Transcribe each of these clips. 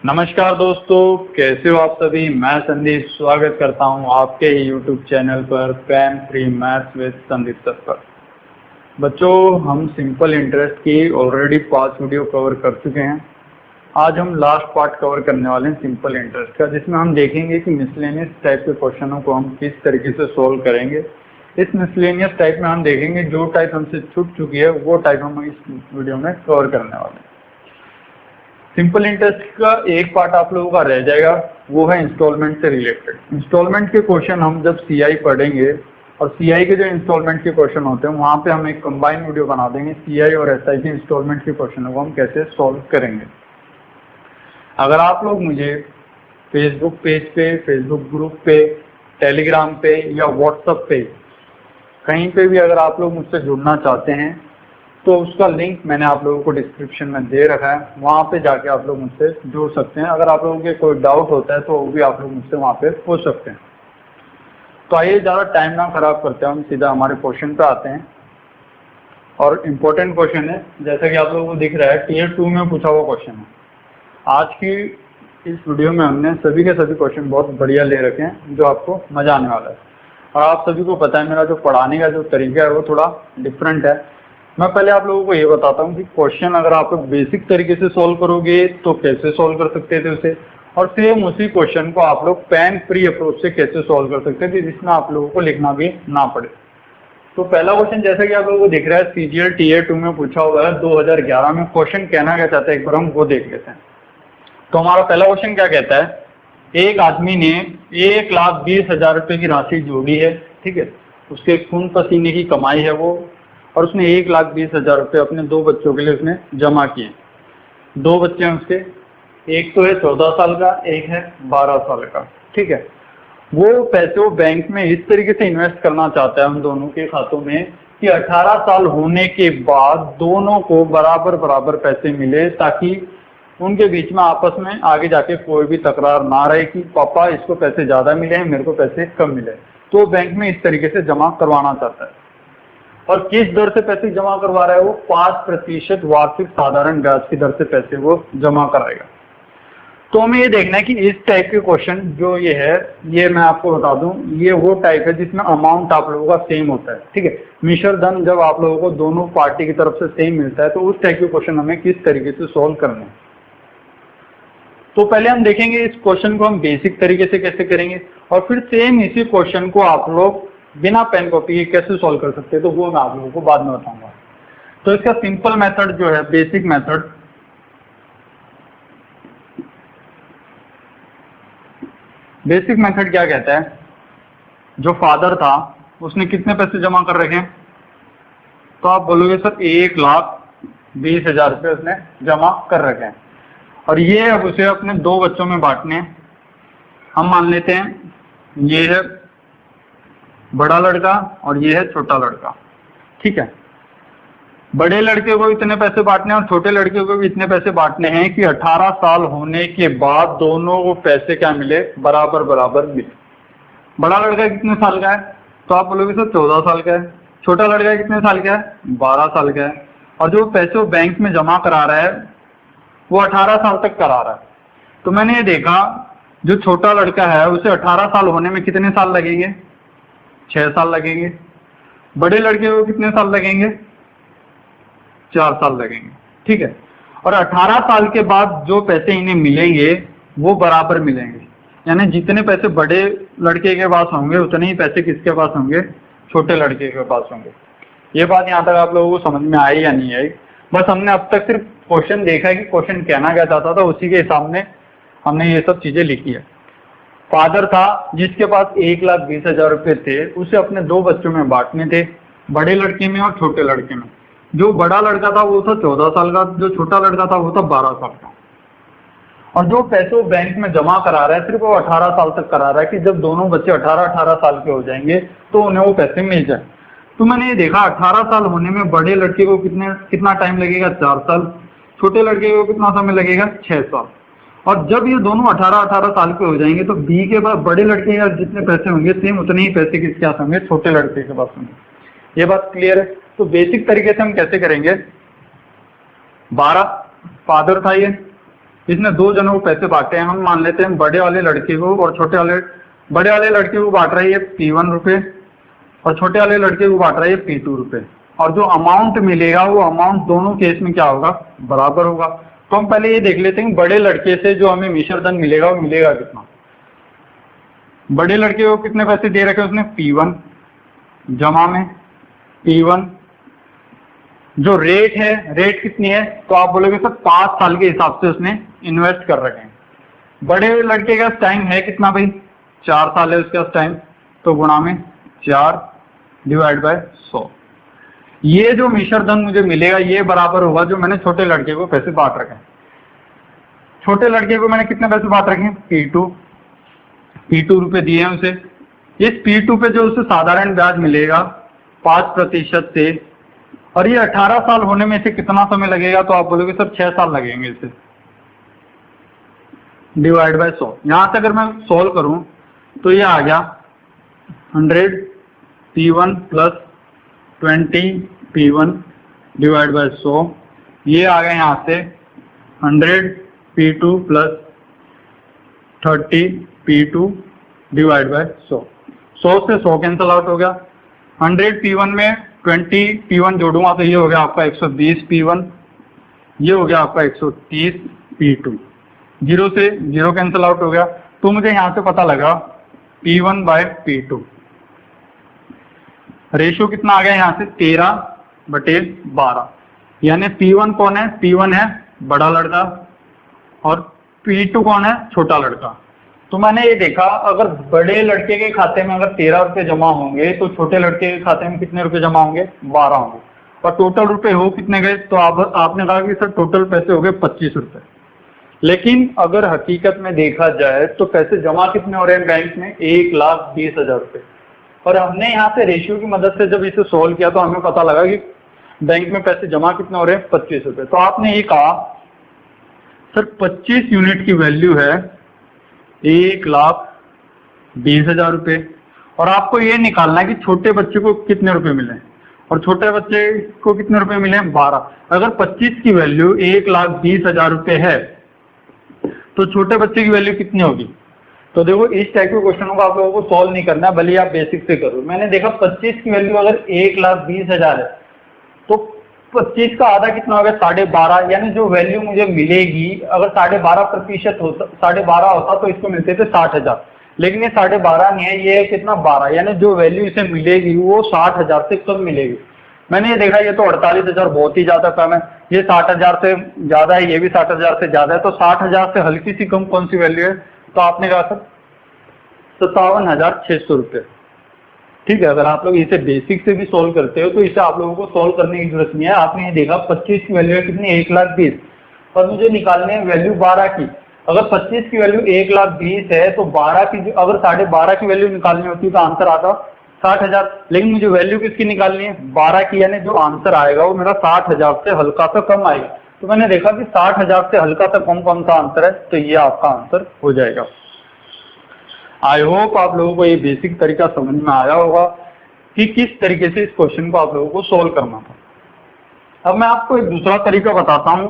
नमस्कार दोस्तों, कैसे हो आप सभी। मैं संदीप स्वागत करता हूं आपके ही यूट्यूब चैनल पर pan free maths with Sandeep sir पर। बच्चों, हम सिंपल इंटरेस्ट की ऑलरेडी 5 वीडियो कवर कर चुके हैं। आज हम लास्ट पार्ट कवर करने वाले हैं सिंपल इंटरेस्ट का, जिसमें हम देखेंगे कि मिसलेनियस टाइप के क्वेश्चनों को हम किस तरीके से सोल्व करेंगे। इस मिसलेनियस टाइप में हम देखेंगे जो टाइप हमसे छूट चुकी है वो टाइप हम इस वीडियो में कवर करने वाले हैं। सिंपल इंटरेस्ट का एक पार्ट आप लोगों का रह जाएगा, वो है इंस्टॉलमेंट से रिलेटेड। इंस्टॉलमेंट के क्वेश्चन हम जब सीआई पढ़ेंगे और सीआई के जो इंस्टॉलमेंट के क्वेश्चन होते हैं वहां पे हम एक कंबाइन वीडियो बना देंगे सीआई और एसआई के इंस्टॉलमेंट के क्वेश्चनों को हम कैसे सॉल्व करेंगे। अगर आप लोग मुझे फेसबुक पेज पे, फेसबुक ग्रुप पे, टेलीग्राम पे या व्हाट्सएप पे कहीं पे भी अगर आप लोग मुझसे जुड़ना चाहते हैं तो उसका लिंक मैंने आप लोगों को डिस्क्रिप्शन में दे रखा है, वहाँ पे जाके आप लोग मुझसे जुड़ सकते हैं। अगर आप लोगों के कोई डाउट होता है तो वो भी आप लोग मुझसे वहाँ पे पूछ सकते हैं। तो आइए ज़्यादा टाइम ना खराब करते हैं, हम सीधा हमारे क्वेश्चन पे आते हैं। और इम्पोर्टेंट क्वेश्चन है, जैसा कि आप लोगों को दिख रहा है, टीयर 2 में पूछा हुआ क्वेश्चन है। आज की इस वीडियो में हमने सभी के सभी क्वेश्चन बहुत बढ़िया ले रखे हैं जो आपको मजा आने वाला है। और आप सभी को पता है मेरा जो पढ़ाने का जो तरीका है वो थोड़ा डिफरेंट है। मैं पहले आप लोगों को ये बताता हूँ कि क्वेश्चन अगर आप लोग बेसिक तरीके से सॉल्व करोगे तो कैसे सॉल्व कर सकते थे उसे, और सेम उसी क्वेश्चन को आप लोग पेन फ्री अप्रोच से कैसे सॉल्व कर सकते थे जिसमें आप लोगों को लिखना भी ना पड़े। तो पहला क्वेश्चन जैसा कि आप लोगों को दिख रहा है, सीजीएल टीयर 2 में पूछा हुआ है 2011 में। क्वेश्चन कहना क्या चाहता है एक बार हम वो देख लेते हैं। तो हमारा पहला क्वेश्चन क्या कहता है, एक आदमी ने 1,20,000 रुपए की राशि जोड़ी है, ठीक है, उसके खून पसीने की कमाई है वो, और उसने 1,20,000 रुपये अपने 2 बच्चों के लिए उसने जमा किए। 2 बच्चे हैं उसके, एक तो है 14 साल का, एक है 12 साल का, ठीक है। वो पैसे वो बैंक में इस तरीके से इन्वेस्ट करना चाहता है उन दोनों के खातों में कि 18 साल होने के बाद दोनों को बराबर बराबर पैसे मिले, ताकि उनके बीच में आपस में आगे जाके कोई भी तकरार ना रहे कि पापा इसको पैसे ज्यादा मिले हैं, मेरे को पैसे कम मिले। तो बैंक में इस तरीके से जमा करवाना चाहता है। और किस दर से पैसे जमा करवा रहा है वो, 5% वार्षिक साधारण ब्याज की दर से पैसे वो जमा कराएगा। तो हमें ये देखना है कि इस टाइप के क्वेश्चन जो ये है, ये मैं आपको बता दूं, ये वो टाइप है जिसमें अमाउंट आप लोगों का सेम होता है, ठीक है। मिश्र धन जब आप लोगों को दोनों पार्टी की तरफ से सेम मिलता है तो उस टाइप के क्वेश्चन हमें किस तरीके से सोल्व करने हैं। तो पहले हम देखेंगे इस क्वेश्चन को हम बेसिक तरीके से कैसे करेंगे, और फिर सेम इसी क्वेश्चन को आप लोग बिना पेन कॉपी के कैसे सॉल्व कर सकते हैं तो वो मैं आप लोगों को बाद में बताऊंगा। तो इसका सिंपल मेथड जो है, बेसिक मेथड, क्या कहता है, जो फादर था उसने कितने पैसे जमा कर रखे हैं, तो आप बोलोगे सर 1,20,000 रुपये उसने जमा कर रखे हैं, और ये अब उसे अपने 2 बच्चों में बांटने हैं। हम मान लेते हैं ये है बड़ा लड़का और ये है छोटा लड़का, ठीक है। बड़े लड़के को इतने पैसे बांटने और छोटे लड़के को भी इतने पैसे बांटने हैं कि 18 साल होने के बाद दोनों को पैसे क्या मिले, बराबर बराबर मिले। बड़ा लड़का कितने साल का है, तो आप बोलोगे सर 14 साल का है। छोटा लड़का कितने साल का है, 12 साल का है। और जो पैसे वो बैंक में जमा करा रहा है वो 18 साल तक करा रहा है। तो मैंने ये देखा जो छोटा लड़का है उसे 18 साल होने में कितने साल लगेंगे, 6 साल लगेंगे। बड़े लड़के को कितने साल लगेंगे, 4 साल लगेंगे, ठीक है। और 18 साल के बाद जो पैसे इन्हें मिलेंगे वो बराबर मिलेंगे, यानी जितने पैसे बड़े लड़के के पास होंगे उतने ही पैसे किसके पास होंगे, छोटे लड़के के पास होंगे। ये बात यहाँ तक आप लोगों को समझ में आई या नहीं आई। बस हमने अब तक सिर्फ क्वेश्चन देखा है कि क्वेश्चन कहना क्या चाहता था, उसी के हिसाब में हमने ये सब चीजें लिखी है। फादर था जिसके पास 1,20,000 रुपये थे, उसे अपने 2 बच्चों में बांटने थे, बड़े लड़के में और छोटे लड़के में। जो बड़ा लड़का था वो था 14 साल का, जो छोटा लड़का था वो था 12 साल का। और जो पैसे वो बैंक में जमा करा रहा है सिर्फ वो 18 साल तक करा रहा है कि जब दोनों बच्चे 18 साल के हो जाएंगे तो उन्हें वो पैसे मिल जाए। तो मैंने ये देखा 18 साल होने में बड़े लड़के को कितना टाइम लगेगा, 4 साल। छोटे लड़के को कितना समय लगेगा, 6 साल। और जब ये दोनों 18 साल के हो जाएंगे तो बी के बाद बड़े लड़के के जितने पैसे होंगे सेम उतने ही पैसे किसके पास होंगे, छोटे लड़के के पास होंगे। ये बात क्लियर है। तो बेसिक तरीके से हम कैसे करेंगे, 12 फादर था ये, इसने दो जनों को पैसे बांटे हैं। हम मान लेते हैं बड़े वाले लड़के को और बड़े वाले लड़के को बांट रहा है ये P1 रुपए और छोटे वाले लड़के को बांट रहा है ये P2 रुपए, और जो अमाउंट मिलेगा वो अमाउंट दोनों केस में क्या होगा, बराबर होगा। तो हम पहले ये देख लेते हैं बड़े लड़के से जो हमें मिश्र धन मिलेगा वो मिलेगा कितना। बड़े लड़के को कितने पैसे दे रखे उसने, P1 जमा में P1, जो रेट है, रेट कितनी है, तो आप बोलोगे सर 5 साल के हिसाब से उसने इन्वेस्ट कर रखे हैं। बड़े लड़के का टाइम है कितना भाई, 4 साल है उसके पास टाइम, तो गुणा में 4 डिवाइड बाय 100। ये जो मिश्र धन मुझे मिलेगा ये बराबर होगा जो मैंने छोटे लड़के को पैसे बांट रखे हैं। छोटे लड़के को मैंने कितने पैसे बांट रखे हैं, P2 रुपए दिए हैं उसे। इस P2 पे जो उसे साधारण ब्याज मिलेगा 5% से, और ये 18 साल होने में से कितना समय लगेगा, तो आप बोलोगे सर 6 साल लगेंगे इसे, डिवाइड बाय 100। यहां से अगर मैं सोल्व करूं तो ये आ गया 100 P1 plus 20 P1 divide by 100। ये आ गया यहाँ से 100 P2 plus 30 P2 divide by 100। 100 से 100 कैंसल आउट हो गया। 100 P1 में 20 P1 जोड़ूंगा तो ये हो गया आपका 120 P1, ये हो गया आपका 130 P2। 0 से 0 कैंसल आउट हो गया, तो मुझे यहाँ से पता लगा P1 बाय P2 रेशियो कितना आ गया यहाँ से 13/12, यानी P1 कौन है, P1 है बड़ा लड़का और P2 कौन है, छोटा लड़का। तो मैंने ये देखा अगर बड़े लड़के के खाते में अगर 13 रुपए जमा होंगे तो छोटे लड़के के खाते में कितने रुपए जमा होंगे, 12 होंगे, और टोटल रुपए हो कितने गए, तो आपने कहा कि सर टोटल पैसे हो गए 25 रुपए। लेकिन अगर हकीकत में देखा जाए तो पैसे जमा कितने हो रहे हैं बैंक में, 1,20,000 रुपए। और हमने यहाँ से रेशियो की मदद से जब इसे सोल्व किया तो हमें पता लगा कि बैंक में पैसे जमा कितने हो रहे हैं, 25 रुपए। तो आपने ये कहा सर 25 यूनिट की वैल्यू है 1,20,000 रुपए, और आपको ये निकालना है कि छोटे बच्चे को कितने रुपए मिले, और छोटे बच्चे को कितने रुपए मिले, 12। अगर 25 की वैल्यू 1,20,000 रुपए है तो छोटे बच्चे की वैल्यू कितनी होगी। तो देखो इस टाइप के क्वेश्चनों को आप लोगों को सॉल्व नहीं करना, भले आप बेसिक से करो। मैंने देखा 25 की वैल्यू अगर 1,20,000 है तो 25 का आधा कितना होगा, 12.5, यानी जो वैल्यू मुझे मिलेगी अगर 12.5% होता, 12.5 होता तो इसको मिलते थे 60,000, लेकिन ये 12.5 नहीं है, ये है कितना 12, यानी जो वैल्यू इसे मिलेगी वो 60,000 से कम मिलेगी। मैंने ये देखा ये तो 48,000 बहुत ही ज्यादा कम है, ये 60,000 से ज्यादा है, ये भी 60,000 से ज्यादा है, तो 60,000 से हल्की सी कम कौन सी वैल्यू है, तो आपने कहा सर 57,600 रुपये। ठीक है, अगर आप लोग इसे बेसिक से भी सोल्व करते हो तो इसे आप लोगों को सोल्व करने की जरूरत नहीं है। आपने ये देखा 25 की वैल्यू है कितनी, 1,20,000, और मुझे निकालने है वैल्यू 12 की। अगर 25 की वैल्यू 1,20,000 है तो 12 की, अगर 12.5 की वैल्यू निकालनी होती तो आंसर आता 60,000, लेकिन मुझे वैल्यू किसकी निकालनी है, 12 की, यानी जो आंसर आएगा वो मेरा 60,000 से हल्का सा कम आएगा। तो मैंने देखा कि 60,000 से हल्का सा कम कौन सा आंसर है, तो ये आपका आंसर हो जाएगा। आई होप आप लोगों को ये बेसिक तरीका समझ में आया होगा कि किस तरीके से इस क्वेश्चन को आप लोगों को सोल्व करना था। अब मैं आपको एक दूसरा तरीका बताता हूं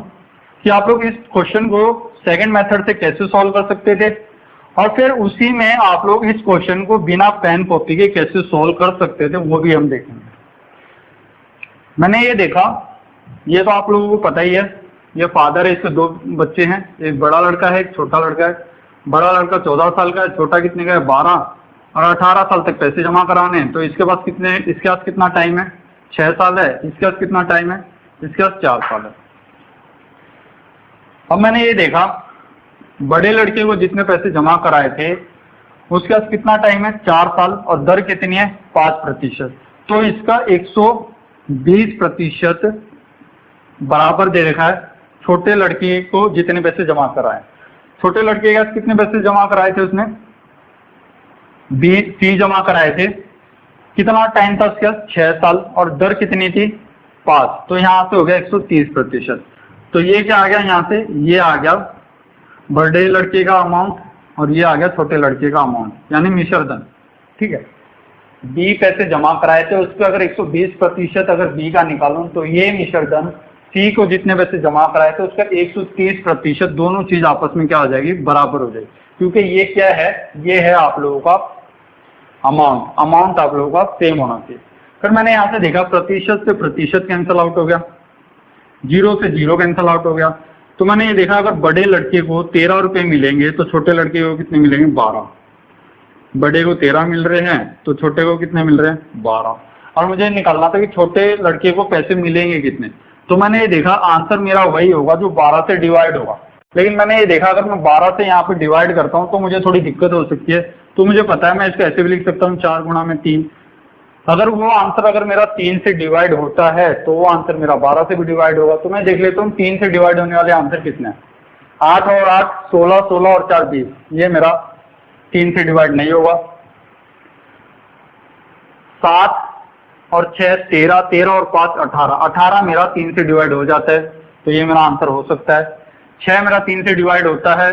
कि आप लोग इस क्वेश्चन को सेकंड मेथड से कैसे सॉल्व कर सकते थे, और फिर उसी में आप लोग इस क्वेश्चन को बिना पेन कॉपी के कैसे सॉल्व कर सकते थे वो भी हम देखेंगे। मैंने ये देखा, ये तो आप लोगों को पता ही है, ये फादर है, इसके 2 बच्चे हैं, एक बड़ा लड़का है एक छोटा लड़का है। बड़ा लड़का 14 साल का है, छोटा कितने का है, 12, और 18 साल तक पैसे जमा कराने हैं। तो इसके पास कितना टाइम है, 6 साल है। इसके पास कितना टाइम है, इसके पास 4 साल है। अब मैंने ये देखा बड़े लड़के को जितने पैसे जमा कराए थे उसके पास कितना टाइम है, 4 साल, और दर कितनी है, 5%। तो इसका 120% बराबर दे रखा है छोटे लड़के को जितने पैसे जमा कराए। छोटे लड़के के कितने पैसे जमा कराए थे उसने, 20 जमा कराए थे। कितना टाइम था उसका, 6 साल, और दर कितनी थी, 5। तो यहाँ से हो गया 130%। तो ये क्या आ गया, यहाँ से ये आ गया बड़े लड़के का अमाउंट और ये आ गया छोटे लड़के का अमाउंट, यानी मिश्र धन। ठीक है, बी पैसे जमा कराए थे, उसके अगर 120% अगर बी का निकालूं तो ये मिश्र धन सी को जितने पैसे जमा कराए थे उसका 130% दोनों चीज आपस में क्या हो जाएगी, बराबर हो जाएगी। क्योंकि ये क्या है, ये है आप लोगों का अमाउंट आप लोगों का सेम होना चाहिए। फिर मैंने यहाँ से देखा प्रतिशत से प्रतिशत कैंसिल आउट हो गया, 0 से 0 कैंसिल आउट हो गया। तो मैंने ये देखा अगर बड़े लड़के को 13 रुपए मिलेंगे तो छोटे लड़के को कितने मिलेंगे, 12। बड़े को 13 मिल रहे हैं तो छोटे को कितने मिल रहे हैं, 12। और मुझे निकालना था कि छोटे लड़के को पैसे मिलेंगे कितने। तो मैंने ये देखा आंसर मेरा वही होगा जो 12 से डिवाइड होगा। लेकिन मैंने ये देखा अगर मैं 12 से यहाँ पे डिवाइड करता हूँ तो मुझे थोड़ी दिक्कत हो सकती है। तो मुझे पता है मैं इसको ऐसे भी लिख सकता हूँ 4 गुणा में 3। अगर वो आंसर अगर मेरा 3 से डिवाइड होता है तो वो आंसर मेरा 12 से भी डिवाइड होगा। तो मैं देख लेता हूँ 3 से डिवाइड होने वाले आंसर कितने हैं। 8 और 8 16, 16 और 4 20। ये मेरा 3 से डिवाइड नहीं होगा। 7 और 6 13, 13 और 5 18, 18 मेरा 3 से डिवाइड हो जाता है। तो ये मेरा आंसर हो सकता है। 6 मेरा 3 से डिवाइड होता है।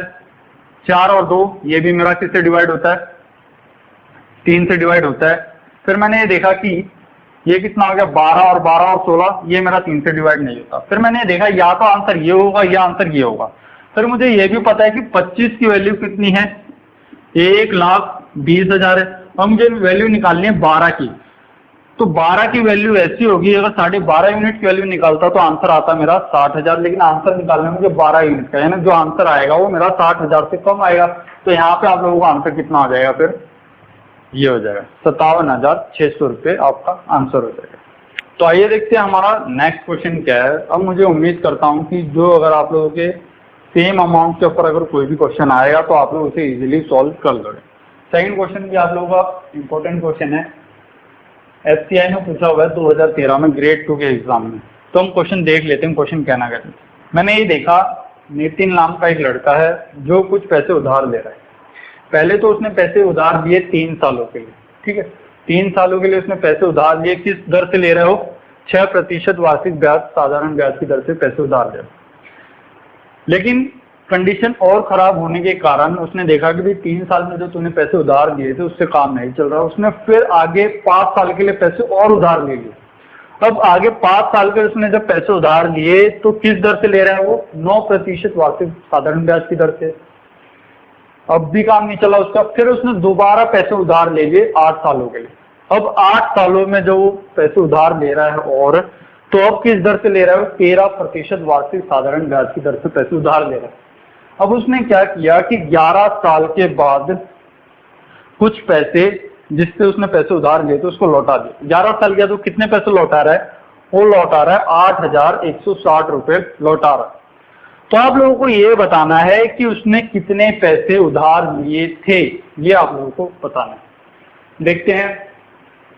4 और 2 ये भी मेरा किससे डिवाइड होता है, 3 से डिवाइड होता है। फिर मैंने ये देखा कि ये कितना हो गया, 12 और 12 और 16 ये मेरा 3 से डिवाइड नहीं होता। फिर मैंने ये देखा या तो आंसर ये होगा या आंसर ये होगा। फिर मुझे ये भी पता है कि 25 की वैल्यू कितनी है, 1,20,000 है। अब मुझे वैल्यू निकालनी है 12 की। तो 12 की वैल्यू ऐसी होगी, अगर 12.5 यूनिट की वैल्यू निकालता तो आंसर आता मेरा 60,000। लेकिन आंसर निकालने में मुझे 12 यूनिट का, यानी जो आंसर आएगा वो मेरा 60,000 से कम आएगा। तो यहाँ पे आप लोगों का आंसर कितना हो जाएगा, फिर ये हो जाएगा 57,600 रुपये आपका आंसर हो जाएगा। तो आइए देखते हैं हमारा नेक्स्ट क्वेश्चन क्या है। अब मुझे उम्मीद करता हूँ कि जो अगर आप लोगों के सेम अमाउंट के ऊपर अगर कोई भी क्वेश्चन आएगा तो आप लोग उसे इजीली सॉल्व कर लोगे। सेकंड क्वेश्चन भी आप लोगों का इंपॉर्टेंट क्वेश्चन है, एफसीआई ने पूछा हुआ है 2013 में ग्रेड 2 के एग्जाम में। तो हम क्वेश्चन देख लेते हैं क्वेश्चन कहना कहते हैं। मैंने ये देखा नितिन नाम का एक लड़का है जो कुछ पैसे उधार ले रहा है। पहले तो उसने पैसे उधार लिए 3 सालों के लिए, ठीक है। 3 सालों के लिए उसने पैसे उधार लिए, किस दर से ले रहे हो, 6% वार्षिक ब्याज, साधारण ब्याज की दर से पैसे उधार ले रहे हो। लेकिन कंडीशन और खराब होने के कारण उसने देखा कि भाई 3 साल में जो तूने पैसे उधार लिए थे उससे काम नहीं चल रहा। उसने फिर आगे 5 साल के लिए पैसे और उधार ले लिए। अब आगे 5 साल के उसने जब पैसे उधार लिए तो किस दर से ले रहा है वो, 9% वार्षिक साधारण ब्याज की दर से। अब भी काम नहीं चला उसका, फिर उसने दोबारा पैसे उधार ले लिए 8 सालों के लिए। अब 8 सालों में जो पैसे उधार ले रहा है और तो अब किस दर से ले रहा है, 13% वार्षिक साधारण ब्याज की दर से पैसे उधार ले रहा है। अब उसने क्या किया कि 11 साल के बाद कुछ पैसे जिससे उसने पैसे उधार लिए थे उसको लौटा दिए। 11 साल के बाद वो कितने पैसे लौटा रहा है, वो लौटा रहा है 8,160 रुपए लौटा रहा है। तो आप लोगों को ये बताना है कि उसने कितने पैसे उधार लिए थे, ये आप लोगों को बताना है। देखते हैं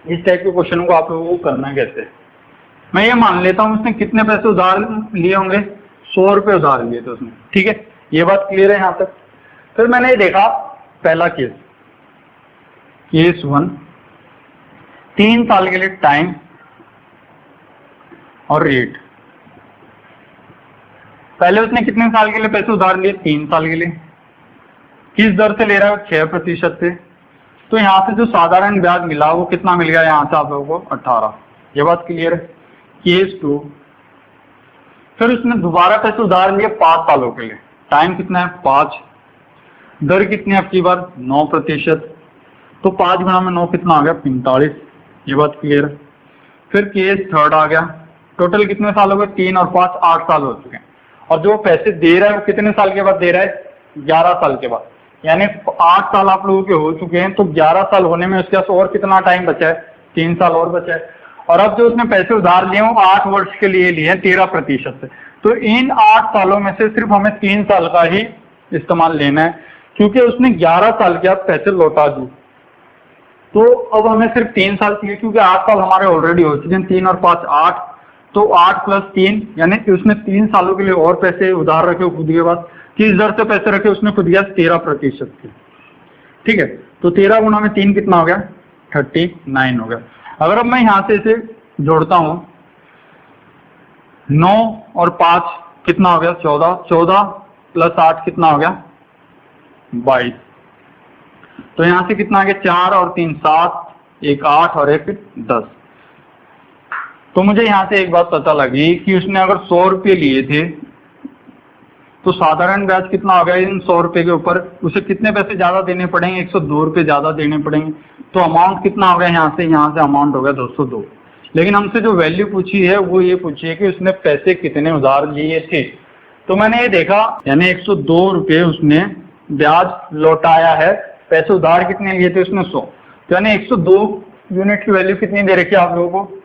इस टाइप के क्वेश्चन को आप लोगों को करना कैसे। मैं ये मान लेता हूं उसने कितने पैसे उधार लिए होंगे, 100 रुपए उधार लिए थे उसने, ठीक है। ये बात क्लियर है यहां तक। फिर मैंने देखा पहला केस 1, 3 साल के लिए टाइम और रेट। पहले उसने कितने साल के लिए पैसे उधार लिए, 3 साल के लिए। किस दर से ले रहा है, 6% से। तो यहां से जो साधारण ब्याज मिला वो कितना मिल गया यहां से आप लोगों को, 18। ये बात क्लियर है। केस 2, फिर उसने दोबारा पैसे उधार लिए 5 सालों के लिए। टाइम कितना है, 5। दर कितनी है आपकी बार, 9%। तो 5 गुणा में 9 कितना आ गया, 45। ये बात क्लियर है। फिर केस 3 आ गया। टोटल कितने साल हो गए, 3 और 5 8 साल हो चुके हैं। और जो पैसे दे रहा है वो कितने साल के बाद दे रहा है, 11 साल के बाद। यानी 8 साल आप लोगों के हो चुके हैं, तो 11 साल होने में उसके पास और कितना टाइम बचा है, 3 साल और बचा है। और अब जो उसने पैसे उधार लिए वो 8 वर्ष के लिए लिए हैं 13% से। तो इन 8 सालों में से सिर्फ हमें 3 साल का ही इस्तेमाल लेना है, क्योंकि उसने 11 साल के बाद पैसे लौटा दिए। तो अब हमें सिर्फ 3 साल चाहिए, क्योंकि 8 साल हमारे ऑलरेडी हो चुके हैं। 3 और 5 8, तो 8 + 3 यानी कि उसने 3 सालों के लिए और पैसे उधार रखे खुद के पास। किस दर से पैसे रखे उसने खुद के, 13% के, ठीक है। तो 13 गुणा में 3 कितना हो गया, 39 हो गया। अगर अब मैं यहां से इसे जोड़ता हूं, 9 और 5 कितना हो गया, 14। 14 + 8 कितना हो गया, 22। तो यहां से कितना आ गया, 4 और 3 7, 1 8 और 1 10। तो मुझे यहाँ से एक बात पता लगी कि उसने अगर 100 रुपये लिए थे तो साधारण ब्याज कितना हो गया इन 100 रुपये के ऊपर, उसे कितने पैसे ज्यादा देने पड़ेंगे, 102 रुपये ज्यादा देने पड़ेंगे। तो अमाउंट कितना हो गया यहाँ से अमाउंट हो गया 202। लेकिन हमसे जो वैल्यू पूछी है वो ये पूछी है कि उसने पैसे कितने उधार लिए थे। तो मैंने ये देखा यानी 102 रुपये उसने ब्याज लौटाया है, पैसे उधार कितने लिए थे उसने 100, तो यानी 102 यूनिट की वैल्यू कितनी दे रखी है आप लोगों को,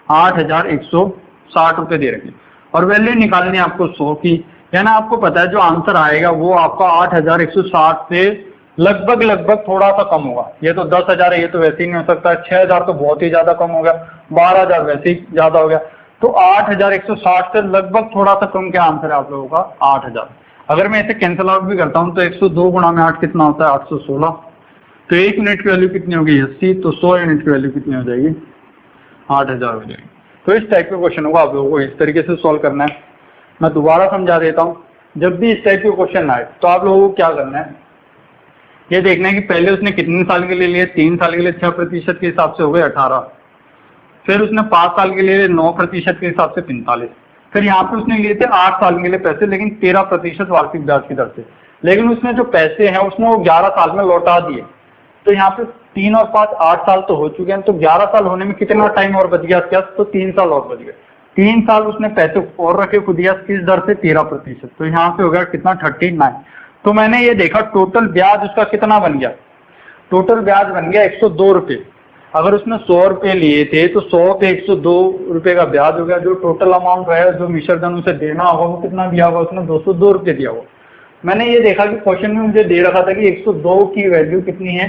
8,160 रुपये दे रखी। और वैल्यू निकालनी है आपको 100 की, यानी आपको पता है जो आंसर आएगा वो आपका 8,160 से लगभग थोड़ा सा कम होगा। ये तो 10,000 है, ये तो वैसे ही नहीं हो सकता, 6,000 तो बहुत ही ज्यादा कम हो गया, 12,000 वैसे ही ज्यादा हो गया, तो 8,160 से लगभग थोड़ा सा कम क्या आंसर है आप लोगों का 8,000। अगर मैं इसे कैंसिल आउट भी करता हूं तो 102 गुणा में 8 कितना होता है 816, तो 1 यूनिट की वैल्यू कितनी होगी 80, तो 100 यूनिट की वैल्यू कितनी हो जाएगी 8,000 हो जाएगी। तो इस टाइप के क्वेश्चन को आप लोगों को इस तरीके से सॉल्व करना है। मैं दोबारा समझा देता हूँ, जब भी इस टाइप के क्वेश्चन आए तो आप लोगों को क्या करना है, ये देखना है कि पहले उसने कितने साल के लिए लिए, 3 साल के लिए 6% के हिसाब से हो गए 18, फिर उसने 5 साल के लिए 9% के हिसाब से 45, फिर यहाँ पे उसने लिए थे 8 साल के लिए पैसे लेकिन 13% वार्षिक ब्याज की दर से, लेकिन उसने जो पैसे हैं उसने वो 11 साल में लौटा दिए। तो यहाँ पे 3 और 5 8 साल तो हो चुके हैं, तो 11 साल होने में कितना टाइम और बच गया क्या, तो 3 साल और बच गए। 3 साल उसने पैसे और रखे खुद दिया किस दर से 13%, तो यहाँ पे हो गया कितना 39। तो मैंने ये देखा टोटल ब्याज उसका कितना बन गया, टोटल ब्याज बन गया 102 रुपये। अगर उसने 100 रुपये लिए थे तो 100 पे 102 रुपये का ब्याज हो गया, जो टोटल अमाउंट है जो मिश्रधन उसे देना होगा वो कितना दिया होगा, उसने 202 रुपये दिया होगा। मैंने ये देखा कि क्वेश्चन में मुझे दे रखा था कि 102 की वैल्यू कितनी है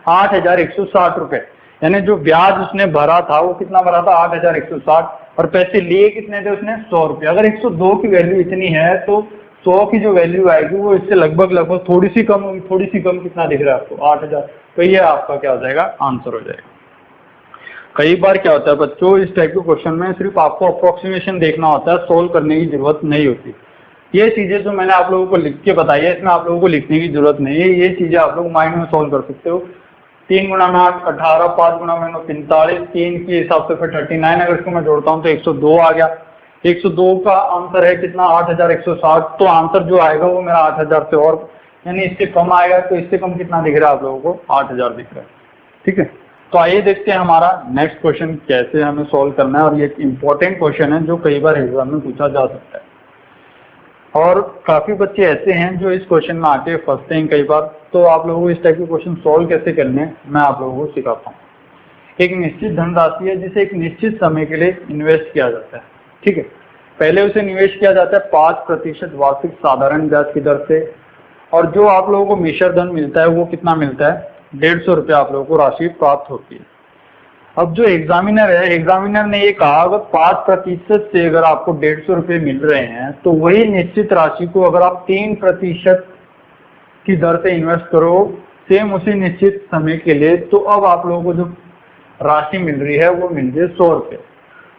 8,160 रुपये, यानी जो ब्याज उसने भरा था वो कितना भरा था 8,160, और पैसे लिए कितने थे उसने 100 रुपये। अगर 102 की वैल्यू इतनी है तो 100 की जो वैल्यू आएगी वो इससे लगभग थोड़ी सी कम होगी, थोड़ी सी कम कितना दिख रहा है आपको 8,000, तो ये आपका क्या हो जाएगा आंसर हो जाएगा। कई बार क्या होता है बच्चों, इस टाइप के क्वेश्चन में सिर्फ आपको अप्रोक्सीमेशन देखना होता है, सोल्व करने की जरूरत नहीं होती। ये चीजें जो मैंने आप लोगों को लिख के बताई है इसमें आप लोगों को लिखने की जरूरत नहीं है, ये चीजें आप लोग माइंड में सोल्व कर सकते हो। 3 गुणा में 8 18, 5 गुणा में 9 45, 3 के हिसाब से फिर 39, अगर इसको मैं जोड़ता हूँ तो 102 आ गया। 102 का आंसर है कितना 8,160, तो आंसर जो आएगा वो मेरा 8,000 से और यानी इससे कम आएगा, तो इससे कम कितना दिख रहा है आप लोगों को 8,000 दिख रहा है। ठीक है, तो आइए देखते हैं हमारा नेक्स्ट क्वेश्चन कैसे हमें सॉल्व करना है, और ये एक इम्पोर्टेंट क्वेश्चन है जो कई बार एग्जाम में पूछा जा सकता है, और काफी बच्चे ऐसे हैं जो इस क्वेश्चन में आके फंसते हैं कई बार। तो आप लोगों को इस टाइप के क्वेश्चन सॉल्व कैसे करने हैं मैं आप लोगों को सिखाता हूँ। एक निश्चित धनराशि है जिसे एक निश्चित समय के लिए इन्वेस्ट किया जाता है। ठीक है, पहले उसे निवेश किया जाता है 5% वार्षिक साधारण ब्याज की दर से, और जो आप लोगों को मिश्र धन मिलता है वो कितना मिलता है 150 रुपये आप लोगों को राशि प्राप्त होती है। अब जो एग्जामिनर है, एग्जामिनर ने ये कहा अगर 5% से अगर आपको 150 रुपये मिल रहे हैं तो वही निश्चित राशि को अगर आप 3% की दर से इन्वेस्ट करो सेम उसी निश्चित समय के लिए, तो अब आप लोगों को जो राशि मिल रही है वो मिल रही है 100 रुपये।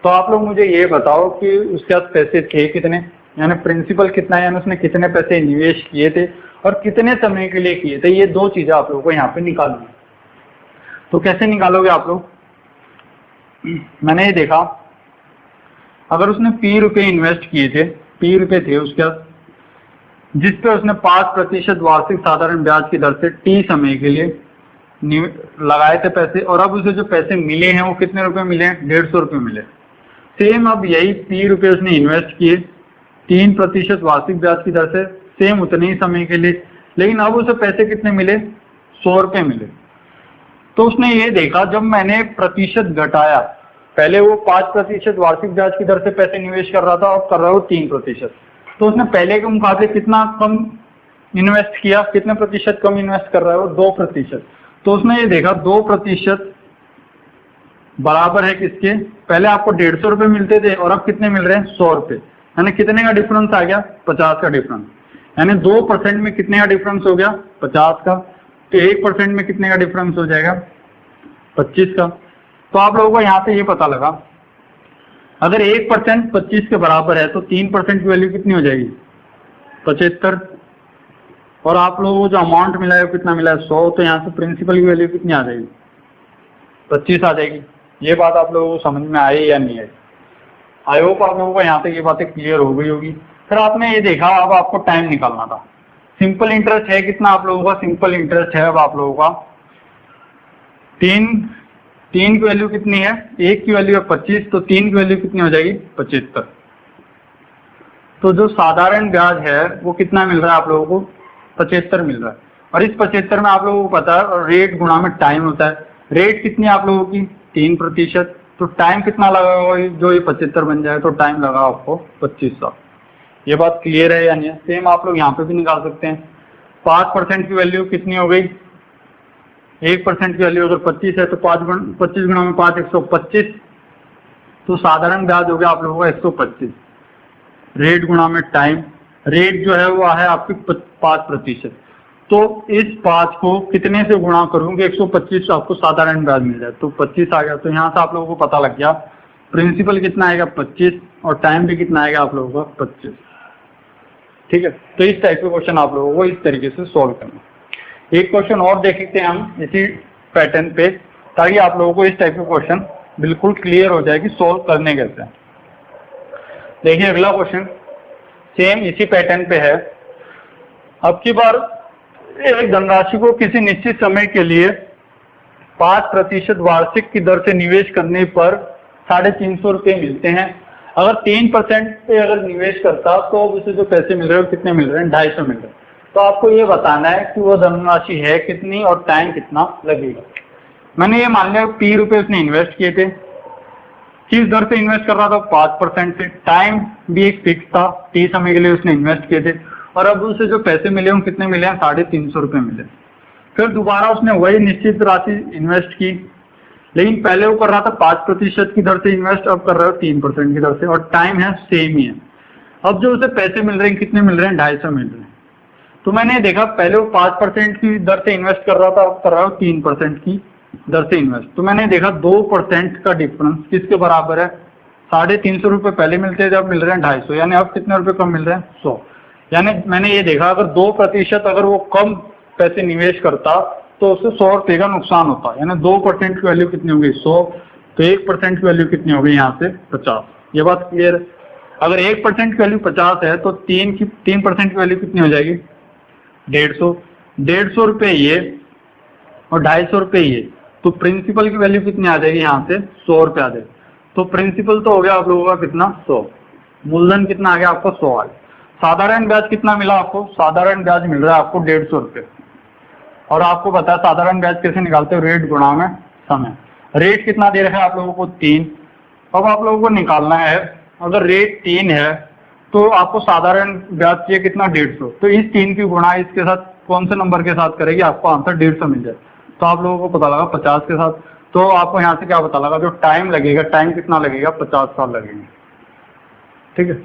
तो आप लोग मुझे ये बताओ कि उसके पास पैसे थे कितने, यानी प्रिंसिपल कितना है, यानी उसने कितने पैसे निवेश किए थे और कितने समय के लिए किए थे। ये दो चीजें आप लोगों को यहाँ पे निकालनी है। तो कैसे निकालोगे आप लोग, मैंने ये देखा अगर उसने P रुपये इन्वेस्ट किए थे, P रुपये थे उसके पास, जिस पे उसने 5% वार्षिक साधारण ब्याज की दर से T समय के लिए लगाए थे पैसे, और अब उसे जो पैसे मिले हैं वो कितने रुपए मिले हैं 150 रुपये मिले। सेम अब यही P रुपये उसने इन्वेस्ट किए 3% वार्षिक ब्याज की दर से सेम उतने ही समय के लिए, लेकिन अब उसे पैसे कितने मिले 100 रुपये मिले। तो उसने ये देखा जब मैंने प्रतिशत घटाया, पहले वो 5% वार्षिक ब्याज की दर से पैसे निवेश कर रहा था, अब कर रहा है वो 3%, तो उसने पहले के मुकाबले कितना कम इन्वेस्ट किया, कितने प्रतिशत कम इन्वेस्ट कर रहा है वो 2%। तो उसने ये देखा 2% बराबर है किसके, पहले आपको 150 रुपये मिलते थे और अब कितने मिल रहे हैं 100 रुपये, यानी कितने का डिफरेंस आ गया 50 का डिफरेंस, यानी 2% में कितने का डिफरेंस हो गया 50 का, तो 1% में कितने का डिफरेंस हो जाएगा 25 का। तो आप लोगों को यहाँ से ये पता लगा अगर 1% 25 के बराबर है तो 3% की वैल्यू कितनी हो जाएगी 75, और आप लोगों को जो अमाउंट मिला है कितना मिला है 100, तो यहाँ से प्रिंसिपल की वैल्यू कितनी आ जाएगी 25 आ जाएगी। ये बात आप लोगों को समझ में आई या नहीं आई, आई होप आप लोगों को यहाँ तक ये बातें क्लियर हो गई होगी। फिर आपने ये देखा, अब आपको टाइम निकालना था। सिंपल इंटरेस्ट है कितना आप लोगों का? सिंपल इंटरेस्ट है अब आप लोगों का तीन की वैल्यू कितनी है? एक की वैल्यू है 25, तो 3 की वैल्यू कितनी हो जाएगी? 75। तो जो साधारण ब्याज है वो कितना मिल रहा है आप लोगों को? 75 मिल रहा है। और इस 75 में आप लोगों को पता है रेट गुणा में टाइम होता है। रेट कितनी है आप लोगों की? 3%। तो टाइम कितना लगा होगा जो ये 75 बन जाए? तो टाइम लगा आपको 25 साल। ये बात क्लियर है या नहीं? सेम आप लोग यहाँ पे भी निकाल सकते हैं। 5% की वैल्यू कितनी हो गई? 1% की वैल्यू अगर 25 है तो 25 गुणा में 5 125। तो साधारण ब्याज हो गया आप लोगों का 125। रेट गुणा में टाइम, रेट जो है वो है आपकी 5%। तो इस 5 को कितने से गुणा करूंगे? 125 आपको साधारण ब्याज मिल जाए तो 25 आ गया। तो यहाँ से आप लोगों को पता लग गया प्रिंसिपल कितना आएगा? 25, और टाइम भी कितना आएगा आप लोगों का? 25। ठीक है, तो इस टाइप के क्वेश्चन आप लोगों को इस तरीके से सॉल्व करना। एक क्वेश्चन और देख सकते हैं हम इसी पैटर्न पे, ताकि आप लोगों को इस टाइप के क्वेश्चन बिल्कुल क्लियर हो जाए कि सॉल्व करने कैसे। देखिए अगला क्वेश्चन सेम इसी पैटर्न पे है। अब की बार एक धनराशि को किसी निश्चित समय के लिए 5% वार्षिक की दर से निवेश करने पर 350 रुपये मिलते हैं। अगर 3% पे अगर निवेश करता तो उसे जो पैसे मिल रहे हैं कितने मिल रहे हैं? 250 मिल रहे हैं। तो आपको ये बताना है कि वो धनराशि है कितनी और टाइम कितना लगेगा। मैंने ये मान लिया ₹P उसने इन्वेस्ट किए थे। किस दर से इन्वेस्ट कर रहा था? 5% से। टाइम भी एक फिक्स था, T समय के लिए उसने इन्वेस्ट किए थे। और अब उसे जो पैसे मिले वो कितने मिले हैं? 350 रुपये मिले। फिर दोबारा उसने वही निश्चित राशि इन्वेस्ट की, लेकिन पहले वो कर रहा था 5% की दर से इन्वेस्ट, अब कर रहा है 3% की दर से, और टाइम है सेम ही है। अब जो उसे पैसे मिल रहे हैं कितने मिल रहे हैं? 250 मिल रहे हैं। तो मैंने देखा पहले वो 5% की दर से इन्वेस्ट कर रहा था, अब कर रहा है 3% की दर से इन्वेस्ट। तो मैंने देखा 2% का डिफरेंस किसके बराबर है? 350 रुपये पहले मिलते थे, अब मिल रहे हैं 250, यानी अब कितने रुपए कम मिल रहे हैं? 100। यानी मैंने ये देखा अगर 2% अगर वो कम पैसे निवेश करता तो उससे 100 रुपये का नुकसान होता। यानी 2% की वैल्यू कितनी होगी? 100। तो 1% की वैल्यू कितनी होगी यहाँ से? 50। ये बात क्लियर है? अगर 1% की वैल्यू 50 है तो 3% की वैल्यू कितनी हो जाएगी? 150। 150 रुपये ये और 250 रुपये ये, तो प्रिंसिपल की वैल्यू कितनी आ जाएगी यहाँ से? 100 रुपये आ जाएगी। तो प्रिंसिपल तो हो गया आप लोगों का कितना? 100। मूलधन कितना आ गया आपको? 100 आ गया। साधारण ब्याज कितना मिला आपको? साधारण ब्याज मिल रहा है आपको 150 रुपये। और आपको पता है साधारण ब्याज कैसे निकालते हो? रेट गुणा में समय। रेट कितना दे रखा है आप लोगों को? 3। अब आप लोगों को निकालना है, अगर रेट 3 है तो आपको साधारण ब्याज चाहिए कितना? 150। तो इस 3 की गुणा इसके साथ कौन से नंबर के साथ करेगी? आपको आंसर 150 मिल जाए। तो आप लोगों को पता लगा 50 के साथ। तो आपको यहाँ से क्या पता लगा? जो टाइम लगेगा, टाइम कितना लगेगा? 50 साल लगेंगे। ठीक है,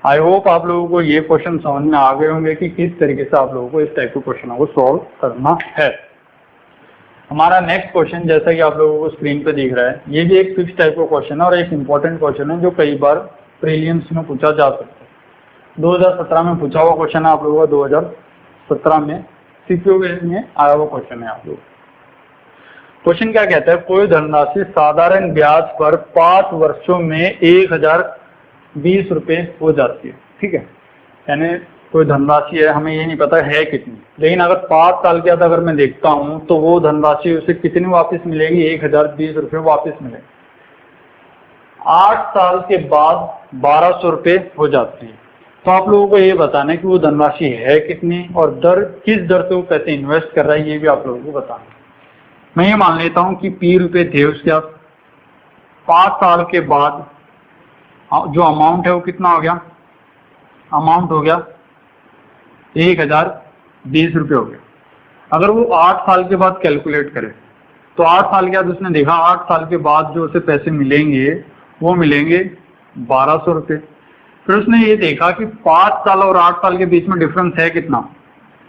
आई होप आप लोगों को ये क्वेश्चन समझ में आ गए होंगे कि किस तरीके से आप लोगों को इस टाइप के क्वेश्चनों को सॉल्व करना है। हमारा नेक्स्ट क्वेश्चन जैसा कि आप लोगों को स्क्रीन पे दिख रहा है, ये भी एक फिक्स टाइप का क्वेश्चन है और एक इम्पोर्टेंट क्वेश्चन है जो कई बार प्रीलिम्स में पूछा जा सकता है। 2017 में पूछा हुआ क्वेश्चन है आप लोगों का, 2017 में सीपीओ में आया हुआ क्वेश्चन है आप लोग। क्वेश्चन क्या कहता है? कोई धनराशि साधारण ब्याज पर 5 वर्षों में 1020 रुपये हो जाती है। ठीक है, यानी कोई धनराशि है, हमें ये नहीं पता है कितनी, लेकिन अगर 5 साल के बाद अगर मैं देखता हूं तो वो धनराशि उसे कितनी वापस मिलेगी? 1020 रुपये वापस मिलेगी। 8 साल के बाद 1200 रुपये हो जाती है। तो आप लोगों को ये बताना है कि वो धनराशि है कितनी और दर किस दर से वो पैसे इन्वेस्ट कर रहा है, ये भी आप लोगों को बताना है। मैं ये मान लेता हूं कि P रुपये थे उसके, आप 5 साल के बाद जो अमाउंट है वो कितना हो गया? अमाउंट हो गया 1020 रुपये हो गया। अगर वो 8 साल के बाद कैलकुलेट करे तो 8 साल के बाद उसने देखा 8 साल के बाद जो उसे पैसे मिलेंगे वो मिलेंगे 1200 रुपये। फिर उसने ये देखा कि 5 साल और 8 साल के बीच में डिफरेंस है कितना?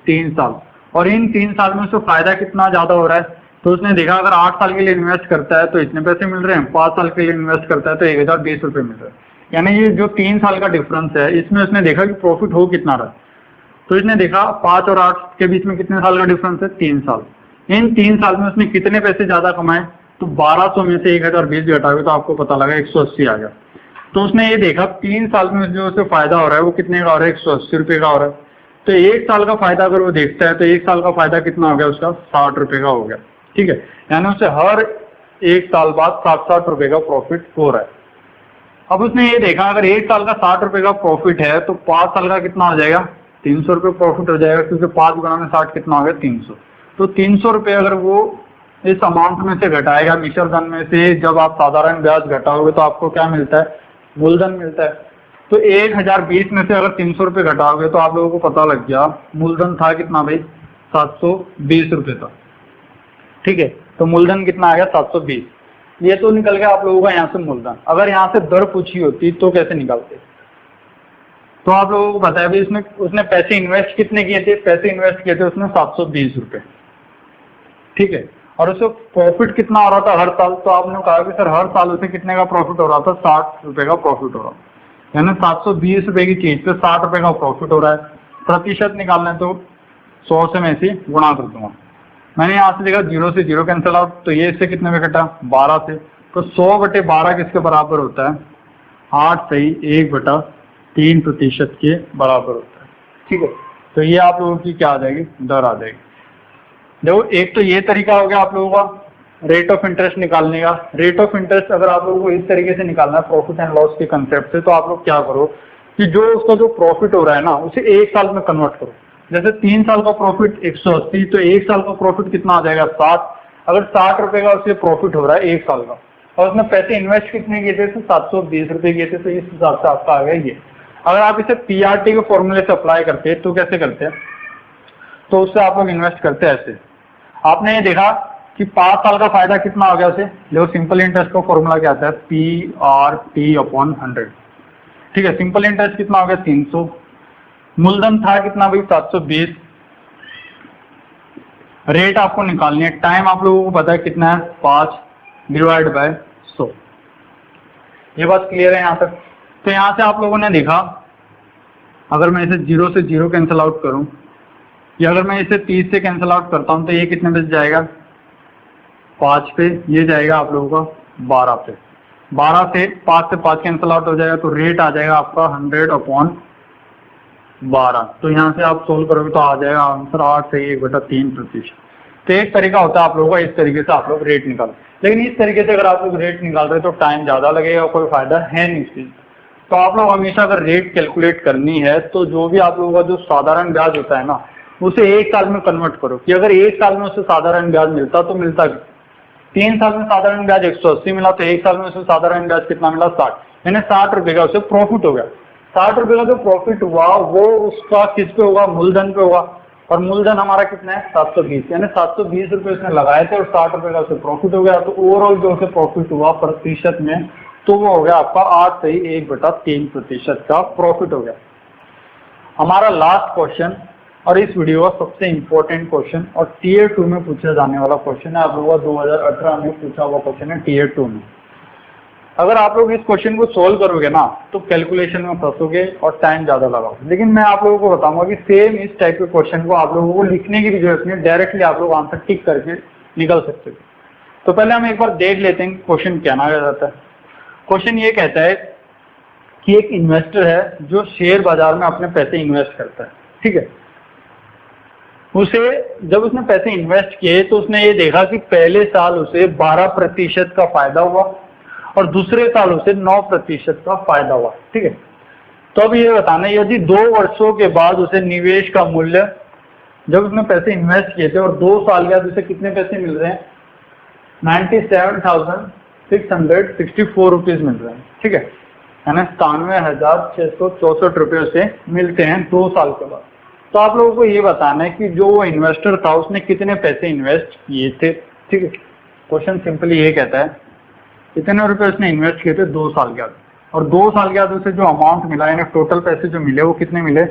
3 साल। और इन 3 साल में उसको फायदा कितना ज्यादा हो रहा है? तो उसने देखा अगर 8 साल के लिए इन्वेस्ट करता है तो इतने पैसे मिल रहे हैं, 5 साल के लिए इन्वेस्ट करता है तो 1020 रुपये मिल रहा है। यानी ये जो 3 साल का डिफरेंस है इसमें उसने देखा कि प्रॉफिट हो कितना रहा। तो इसने देखा 5 और 8 के बीच में कितने साल का डिफरेंस है? 3 साल। इन 3 साल में उसने कितने पैसे ज्यादा कमाए? तो 1200 में से 1020 घटाओगे तो आपको पता लगा 180 आ गया। तो उसने ये देखा 3 साल में जो उसे फायदा हो रहा है वो कितने का हो रहा है, 180 रुपये का हो रहा है। तो 1 साल का फायदा अगर वो देखता है तो 1 साल का फायदा कितना हो गया उसका, 60 रुपये का हो गया। ठीक है, यानी उसे हर 1 साल बाद 60 रुपये का प्रॉफिट हो रहा है। अब उसने ये देखा अगर 1 साल का 60 रुपये का प्रॉफिट है तो 5 साल का कितना हो जाएगा, 300 रुपये प्रॉफिट हो जाएगा, क्योंकि 5 गुणा में 60 कितना हो गया, 300। तो 300 रुपये अगर वो इस अमाउंट में से घटाएगा म्यूचुअल फंड में से, जब आप साधारण ब्याज घटाओगे तो आपको क्या मिलता है, मूलधन मिलता है। तो 1020 में से अगर 300 रुपये घटाओगे तो आप लोगों को पता लग गया मूलधन था कितना भाई, 720 रुपये था। ठीक है, तो मूलधन कितना आ गया, 720। ये तो निकल गया आप लोगों का यहाँ से मूलधन। अगर यहाँ से दर पूछी होती तो कैसे निकालते, तो आप लोगों को पता है भाई उसने पैसे इन्वेस्ट कितने किए थे, पैसे इन्वेस्ट किए थे उसने 720 रुपये। ठीक है, और उसको प्रॉफिट कितना हो रहा था हर साल, तो आपने कहा कि सर हर साल उसे कितने का प्रॉफिट हो रहा था, 60 रुपये का प्रॉफिट हो रहा था। यानी 720 रुपये की चीज पे 60 रुपये का प्रॉफिट हो रहा है। प्रतिशत निकालना है तो 100 से मैं इसे गुणा कर दूंगा। मैंने यहाँ से देखा 0 से 0 कैंसिल आउट, तो ये इससे कितने में कटा, 12 से। तो 100/12 किसके बराबर होता है, 8 सही 1/3% के बराबर होता है। ठीक है, तो ये आप लोगों की क्या आ जाएगी, दर आ जाएगी। देखो एक तो ये तरीका हो गया आप लोगों का रेट ऑफ इंटरेस्ट निकालने का। रेट ऑफ इंटरेस्ट अगर आप लोगों को इस तरीके से निकालना है प्रॉफिट एंड लॉस के कंसेप्ट से, तो आप लोग क्या करो कि जो उसका जो प्रॉफिट हो रहा है ना उसे 1 साल में कन्वर्ट करो। जैसे 3 साल का प्रॉफिट 180, तो 1 साल का प्रॉफिट कितना आ जाएगा, 60। अगर 60 रुपये का उसे प्रॉफिट हो रहा है 1 साल का, और उसने पैसे इन्वेस्ट कितने किए थे, तो 720 रुपये किए थे, तो इस हिसाब से आपका आ गया ये। अगर आप इसे PRT के फॉर्मूले से अप्लाई करते हैं तो कैसे करते हैं, तो उससे आप लोग इन्वेस्ट करते हैं ऐसे। आपने ये देखा कि 5 साल का फायदा कितना हो गया उसे, देखो सिंपल इंटरेस्ट का फॉर्मूला क्या आता है, PRT/100। ठीक है, सिंपल इंटरेस्ट कितना हो गया, 300। मूलधन था कितना भाई, 720। रेट आपको निकालनी है, टाइम आप लोगों को पता है कितना है, 5/100। ये बात क्लियर है यहाँ तक। तो यहाँ से आप लोगों ने देखा अगर मैं इसे 0 से 0 कैंसिल आउट करूं, या अगर मैं इसे 30 से कैंसिल आउट करता हूं, तो ये कितने पे जाएगा, 5 पे। ये जाएगा आप लोगों का 12 पे। 12 से 5 से 5 कैंसिल आउट हो जाएगा, तो रेट आ जाएगा आपका 100/12। तो यहाँ से आप सोल्व करोगे तो आ जाएगा आंसर 8 से 1/3%। तो एक तरीका होता है आप लोगों का, इस तरीके से आप लोग रेट निकालो। लेकिन इस तरीके से अगर आप लोग रेट निकाल रहे तो टाइम ज्यादा लगेगा, कोई फायदा है नहीं इस चीज। तो आप लोग हमेशा अगर रेट कैलकुलेट करनी है तो जो भी आप लोगों का जो साधारण ब्याज होता है ना, उसे 1 साल में कन्वर्ट करो कि अगर 1 साल में उसे साधारण ब्याज मिलता तो मिलता 3 साल में साधारण ब्याज 180 मिला, तो 1 साल में उसे साधारण ब्याज कितना मिला, 60। यानी 60 रुपये का उसे प्रॉफिट हो गया। 60 रुपये का जो प्रॉफिट हुआ वो उसका किस पे होगा, मूलधन पे होगा। और मूलधन हमारा कितना है, 720। यानी 720 रुपये उसने लगाए थे और 60 रुपये का उसे प्रॉफिट हो गया। तो ओवरऑल जो उसे प्रॉफिट हुआ प्रतिशत में, तो वो हो गया आपका 8 से 1/3% का प्रॉफिट हो गया। हमारा लास्ट क्वेश्चन और इस वीडियो का सबसे इंपॉर्टेंट क्वेश्चन, और टीयर 2 में पूछा जाने वाला क्वेश्चन है। आप लोगों का 2018 में पूछा हुआ क्वेश्चन है टीयर 2 में। अगर आप लोग इस क्वेश्चन को सोल्व करोगे ना तो कैलकुलेशन में फंसोगे और टाइम ज्यादा लगाओगे। लेकिन मैं आप लोगों को बताऊंगा कि सेम इस टाइप के क्वेश्चन को आप लोगों को लिखने की भी जरूरत नहीं है, डायरेक्टली आप लोग आंसर टिक करके निकल सकते हो। तो पहले हम एक बार देख लेते हैं क्वेश्चन क्या ना जाता है। क्वेश्चन ये कहता है कि एक इन्वेस्टर है जो शेयर बाजार में अपने पैसे इन्वेस्ट करता है। ठीक है, उसे जब उसने पैसे इन्वेस्ट किए तो उसने ये देखा कि पहले साल उसे 12% का फायदा हुआ और दूसरे साल उसे 9% का फायदा हुआ। ठीक है, तो अब ये बताना है यदि 2 वर्षों के बाद उसे निवेश का मूल्य, जब उसने पैसे इन्वेस्ट किए थे और 2 साल के बाद उसे कितने पैसे मिल रहे हैं, 97,664 रुपीज मिल रहे हैं। ठीक है, यानी 97,664 रुपये उसे मिलते हैं 2 साल के बाद। तो आप लोगों को ये बताना है कि जो वो इन्वेस्टर था उसने कितने पैसे इन्वेस्ट किए थे। ठीक है, क्वेश्चन सिंपली ये कहता है कितने रुपए उसने इन्वेस्ट किए थे 2 साल के बाद, और 2 साल के बाद उसे जो अमाउंट मिला यानी टोटल पैसे जो मिले वो कितने मिले,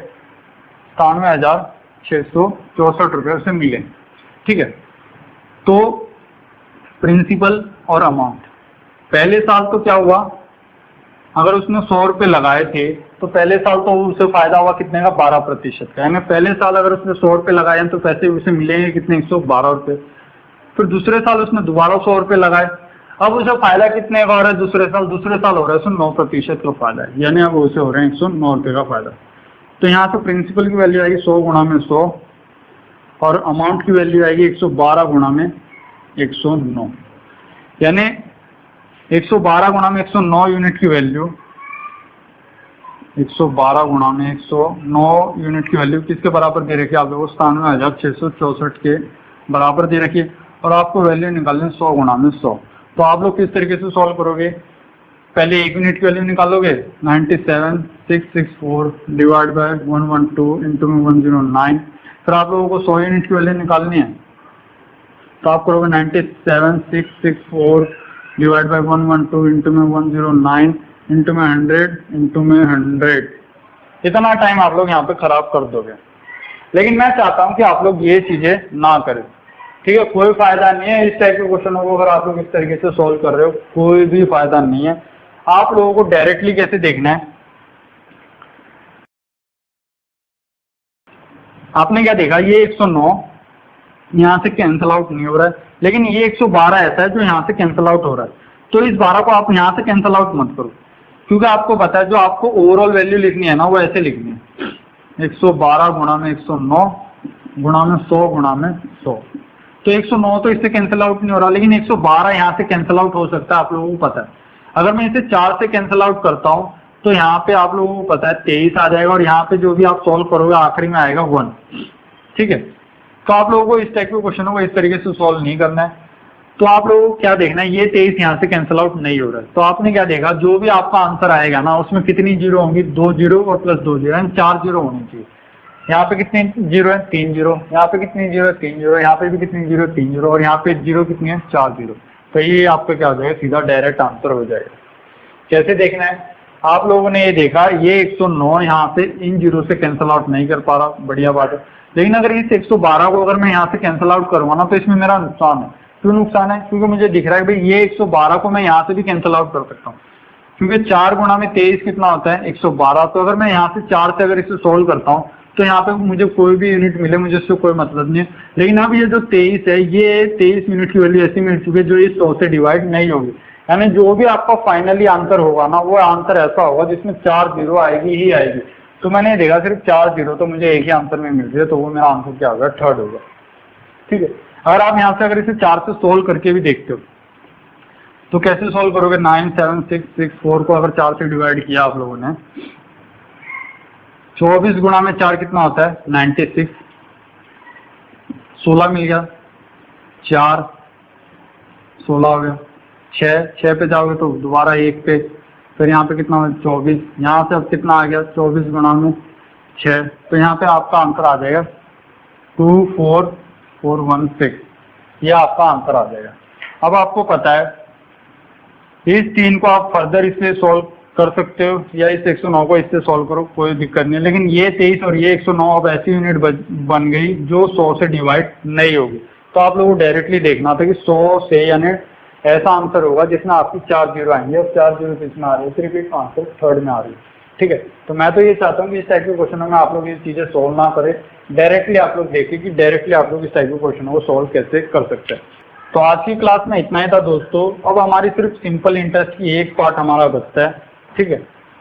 97,664 रुपये उसे मिले। ठीक है, तो प्रिंसिपल और अमाउंट, पहले साल तो क्या हुआ, अगर उसने 100 रुपये लगाए थे तो पहले साल तो उसे फायदा हुआ कितने का, 12% का। यानी पहले साल अगर उसने 100 रुपये लगाए तो पैसे उसे मिलेंगे कितने, 112 रुपये। फिर दूसरे साल उसने दोबारा 100 रुपये लगाए, अब उसे फायदा कितने का हो रहा है दूसरे साल हो रहा है 109% का फायदा है, यानी अब उसे हो रहे हैं 109 रुपये का फायदा। तो यहाँ से प्रिंसिपल की वैल्यू आएगी 100 गुणा में 100 और अमाउंट की वैल्यू आएगी 112 गुणा में 109, यानी 112 गुणा में 109 यूनिट की वैल्यू 112 गुणा में 109 यूनिट की वैल्यू किसके बराबर दे रखी है आप लोगों को 97,664 के बराबर दे रखी है। और आपको वैल्यू निकालनी 100 गुणा में 100। तो आप लोग किस तरीके से सॉल्व करोगे, पहले 1 यूनिट की वैल्यू निकालोगे 97,664 डिवाइड बाय 112 इंटू में 109। फिर आप लोगों को 100 यूनिट की वैल्यू निकालनी है, तो आप करोगे 97,664 डिवाइड बाय 112 इंटू में 109 इंटू में 100 इंटू में 100। इतना टाइम आप लोग यहाँ पे खराब कर दोगे, लेकिन मैं चाहता हूँ कि आप लोग ये चीजें ना करें, ठीक है। कोई फायदा नहीं है इस टाइप के क्वेश्चनों को अगर आप लोग इस तरीके से सॉल्व कर रहे हो, कोई भी फायदा नहीं है। आप लोगों को डायरेक्टली कैसे देखना है, आपने क्या देखा, ये 109 यहाँ से कैंसिल आउट नहीं हो रहा है, लेकिन ये 112 ऐसा है जो यहाँ से कैंसिल आउट हो रहा है। तो इस 12 को आप यहाँ से कैंसिल आउट मत करो, क्योंकि आपको पता है जो आपको ओवरऑल वैल्यू लिखनी है ना वो ऐसे लिखनी है 112 गुणा में 109 गुणा में 100 गुणा में 100। तो 109 तो इससे कैंसिल आउट नहीं हो रहा, लेकिन 112 यहाँ से कैंसिल आउट हो सकता है, आप लोगों को पता है। अगर मैं इसे 4 से कैंसिल आउट करता हूँ तो यहाँ पे आप लोगों को पता है 23 आ जाएगा, और यहाँ पे जो भी आप सॉल्व करोगे आखिरी में आएगा 1, ठीक है। तो आप लोगों को इस टाइप के क्वेश्चनों को इस तरीके से सॉल्व नहीं करना है। तो आप लोगों को क्या देखना है, ये 23 यहाँ से कैंसिल आउट नहीं हो रहा है, तो आपने क्या देखा, जो भी आपका आंसर आएगा ना उसमें कितनी जीरो होंगी, 2 जीरो और प्लस 2 जीरो, यानी 4 जीरो होनी चाहिए। यहाँ पे कितने जीरो है, 3 जीरो, यहाँ पे कितनी जीरो है, 3 जीरो, यहाँ पे भी कितनी जीरो, 3 जीरो, और यहाँ पे जीरो कितनी है, 4 जीरो। तो ये आपका क्या हो जाएगा, सीधा डायरेक्ट आंसर हो जाएगा। कैसे देखना है, आप लोगों ने ये देखा ये 109 यहाँ से इन जीरो से कैंसिल आउट नहीं कर पा रहा, बढ़िया बात है। लेकिन अगर इस 112 को अगर मैं यहाँ से कैंसिल आउट करूँगा ना तो इसमें मेरा नुकसान है। क्यों नुकसान है, क्योंकि मुझे दिख रहा है भाई ये 112 को मैं यहाँ से भी कैंसिल आउट कर सकता हूँ, क्योंकि 4 गुणा में 23 कितना होता है, 112। तो अगर मैं यहाँ से 4 से अगर इसे सोल्व करता हूँ तो यहाँ पे मुझे कोई भी यूनिट मिले मुझे उससे कोई मतलब नहीं है। लेकिन अब ये जो 23 है, ये 23 यूनिट की वैल्यू ऐसी मिल चुकी है जो इस 100 से डिवाइड नहीं होगी, यानी जो भी आपका फाइनली आंसर होगा ना वो आंसर ऐसा होगा जिसमें 4 जीरो आएगी ही आएगी। तो मैंने देखा सिर्फ 4 जीरो, तो मुझे एक ही आंसर में मिल रही है, तो वो मेरा आंसर क्या होगा, 3rd होगा, ठीक है। अगर आप यहाँ से अगर इसे 4 से सोल्व करके भी देखते हो तो कैसे सोल्व करोगे, 97,664 को अगर 4 से डिवाइड किया आप लोगों ने, 24 गुणा में 4 कितना होता है, 96, 16 मिल गया, 4 16 हो गया, 6 पे जाओगे तो दोबारा 1 पे, फिर यहाँ पे कितना हो, 24, यहाँ से अब कितना आ गया, 24 गुणा में 6, तो यहाँ पे आपका आंसर आ जाएगा 24416, ये आपका आंसर आ जाएगा। अब आपको पता है इस 3 को आप फर्दर इससे सॉल्व कर सकते हो, या इस 109 को इससे सॉल्व करो, कोई दिक्कत नहीं है। लेकिन ये 23 और ये 109 अब ऐसी यूनिट बन गई जो 100 से डिवाइड नहीं होगी। तो आप लोगों को डायरेक्टली देखना था कि 100 से यानी ऐसा आंसर होगा जिसमें आपकी 4 जीरो आएंगे, और 4 जीरो किसमें आ रही है, रिपीट आंसर 3rd में आ रही है, ठीक है। तो मैं तो ये चाहता हूँ कि इस टाइप के क्वेश्चनों में आप लोग ये चीजें सोल्व ना करें, डायरेक्टली आप लोग देखें कि डायरेक्टली आप लोग इस टाइप के क्वेश्चनों को सोल्व कैसे कर सकते हैं। तो आज की क्लास में इतना ही था दोस्तों। अब हमारी सिर्फ सिंपल इंटरेस्ट की एक पार्ट हमारा बचता है, ठीक है,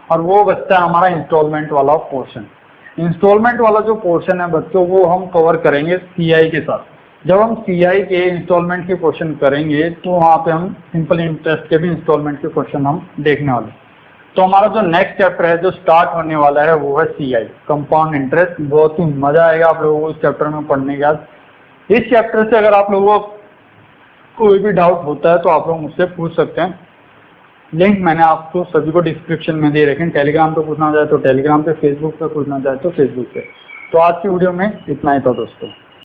और वो बचता है हमारा इंस्टॉलमेंट वाला पोर्शन। इंस्टॉलमेंट वाला जो पोर्शन है बच्चों वो हम कवर करेंगे सीआई के साथ। जब हम सीआई के इंस्टॉलमेंट के क्वेश्चन करेंगे तो वहाँ पे हम सिंपल इंटरेस्ट के भी इंस्टॉलमेंट के क्वेश्चन हम देखने वाले। तो हमारा जो नेक्स्ट चैप्टर है जो स्टार्ट होने वाला है वो है सीआई, कंपाउंड इंटरेस्ट। बहुत ही मजा आएगा आप लोगों को इस चैप्टर में पढ़ने के बाद। इस चैप्टर से अगर आप लोगों को कोई भी डाउट होता है तो आप लोग मुझसे पूछ सकते हैं। लिंक मैंने आपको सभी को डिस्क्रिप्शन में दे रखे हैं। टेलीग्राम पे पूछना चाहे तो टेलीग्राम पे, फेसबुक पे पूछना चाहे तो फेसबुक पे। तो आज की वीडियो में इतना ही था दोस्तों।